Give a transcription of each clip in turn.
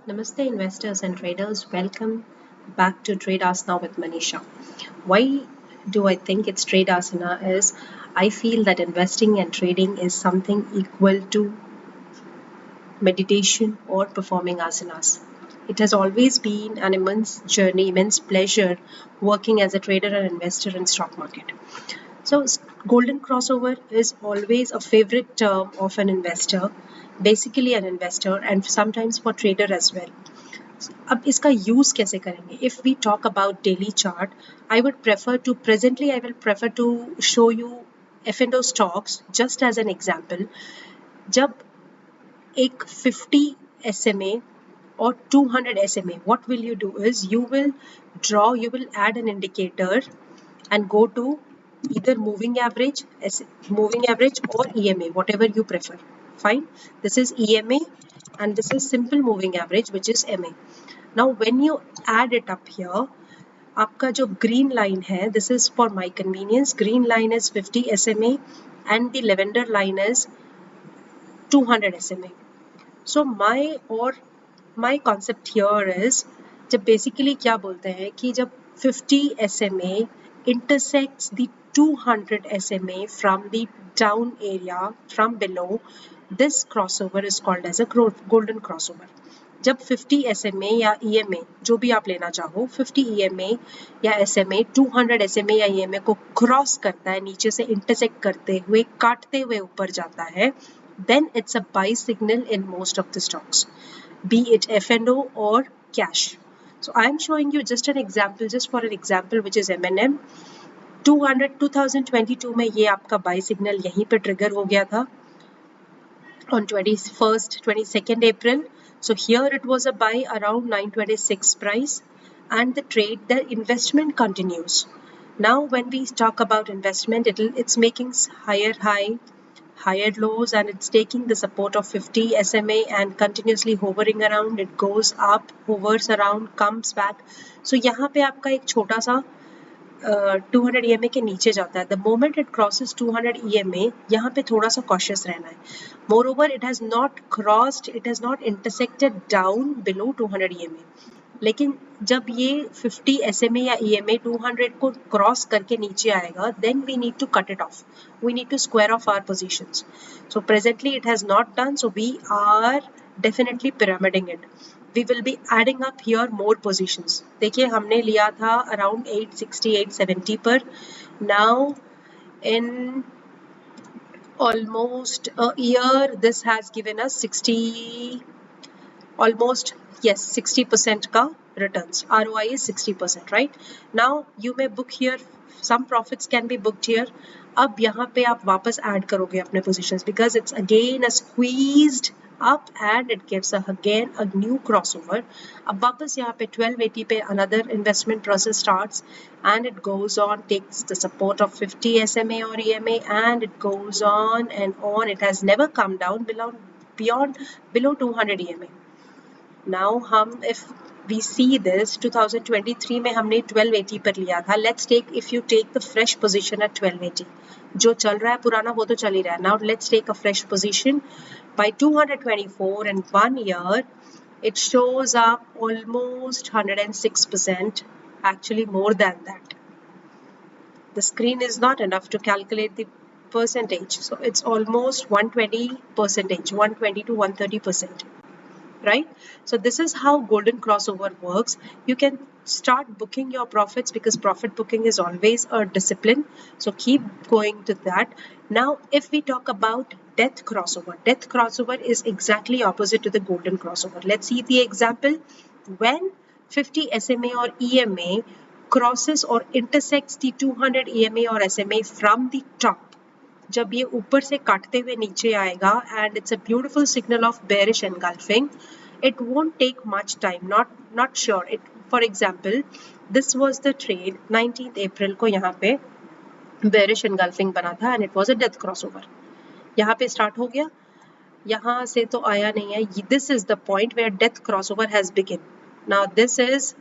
Namaste, investors and traders. Welcome back to Trade Asana with Manisha. Why do I think it's Trade Asana? Is I feel that investing and trading is something equal to meditation or performing asanas. It has always been an immense journey, immense pleasure working as a trader and investor in stock market. So golden crossover is always a favorite term of an investor, basically an investor and sometimes for trader as well. अब इसका use कैसे करेंगे? If we talk about daily chart, I would prefer to presently I will prefer to show you F&O stocks just as an example. जब एक 50 SMA or 200 SMA, what will you do is you will add an indicator and go to either moving average or EMA, whatever you prefer. Fine. This is EMA and this is simple moving average, which is MA. Now when you add it up here, आपका जो green line है, this is for my convenience, green line is 50 SMA and the lavender line is 200 SMA. So my concept here is, जब basically क्या बोलते हैं कि जब 50 SMA intersects the 200 SMA from the down area from below, this crossover is called as a golden crossover. जब 50 SMA या EMA जो भी आप लेना चाहो, 50 EMA या SMA 200 SMA या EMA को क्रॉस करता है, नीचे से इंटरसेक्ट करते हुए काटते हुए ऊपर जाता है, then it's a buy signal in most of the stocks, be it F&O or cash. So I am showing you just an example, just for an example, which is M&M 200 2022 में ये आपका buy signal यहीं पे trigger हो गया था on 22nd April. So here it was a buy around 926 price and the investment continues. Now when we talk about investment, it's making higher high, higher lows, and it's taking the support of 50 SMA and continuously hovering around. It goes up, hovers around, comes back. So यहाँ पे आपका एक छोटा सा 200 EMA के नीचे जाता है. The moment it crosses 200 EMA, यहाँ पे थोड़ा सा cautious रहना है. Moreover, it has not intersected down below 200 EMA. लेकिन जब ये 50 SMA या EMA 200 को क्रॉस करके नीचे आएगा, then we need to cut it off. We need to square off our positions. So presently it has not done, so we are definitely pyramiding it. We will be adding up here more positions. देखिए हमने लिया था around 860 870 पर. Now in almost a year, this has given us 60% का returns. ROI is 60%, right? Now you may book here, some profits can be booked here. अब यहाँ पे आप वापस add करोगे अपने positions because it's again a squeezed up and it gives again a new crossover. अब वापस यहाँ पे 1280 पे another investment process starts and it goes on, takes the support of 50 SMA or EMA and it goes on and on. It has never come down below 200 EMA. Now if we see this 2023 में हमने 1280 पर लिया था. Let's take, if you take the fresh position at 1280, जो चल रहा है पुराना वो तो चल ही रहा है. Now let's take a fresh position by 224 and 1 year it shows up almost 106%, actually more than that. The screen is not enough to calculate the percentage, so it's almost 120%, 120 to 130%. Right? So this is how golden crossover works. You can start booking your profits because profit booking is always a discipline. So keep going to that. Now, if we talk about death crossover is exactly opposite to the golden crossover. Let's see the example. When 50 SMA or EMA crosses or intersects the 200 EMA or SMA from the top, जब ये ऊपर से काटते हुए नीचे आएगा and it's a beautiful signal of bearish engulfing, it won't take much time, not sure. For example, this was the trade 19th April को यहाँ पे bearish engulfing बना था and it was a death crossover. यहाँ पे start हो गया, यहाँ से तो आया नहीं है. This is the point where death crossover has begun. Now this is,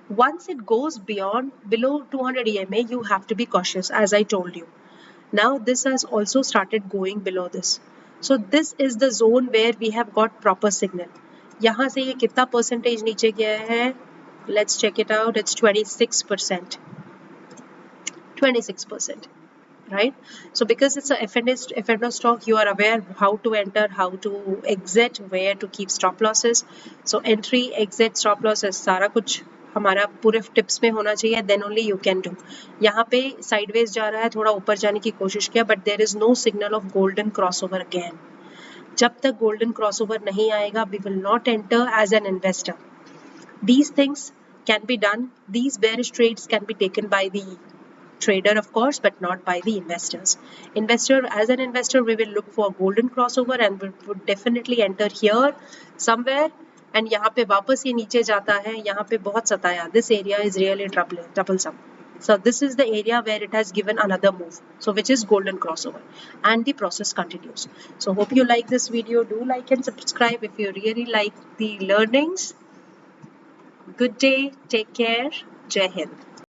once it goes below 200 EMA, you have to be cautious, as I told you. Now this has also started going below this. So this is the zone where we have got proper signal. यहाँ से ये कितना percentage नीचे गया है? Let's check it out. It's 26%. 26%. Right? So because it's a F&O stock, you are aware how to enter, how to exit, where to keep stop losses. So entry, exit, stop losses, सारा कुछ हमारा पूरे tips में होना चाहिए, then only you can do. यहाँ पे sideways जा रहा है, थोड़ा ऊपर जाने की कोशिश किया, but there is no signal of golden crossover again. जब तक golden crossover नहीं आएगा, we will not enter as an investor. These things can be done. These bearish trades can be taken by the trader, of course, but not by the investors. As an investor, we will look for golden crossover and we would definitely enter here somewhere. And यहाँ पे वापस ये नीचे जाता है, यहाँ पे बहुत सताया. This area is really troublesome. So this is the area where it has given another move, so which is golden crossover, and the process continues. So hope you like this video. Do like and subscribe if you really like the learnings. Good day. Take care. Jai Hind.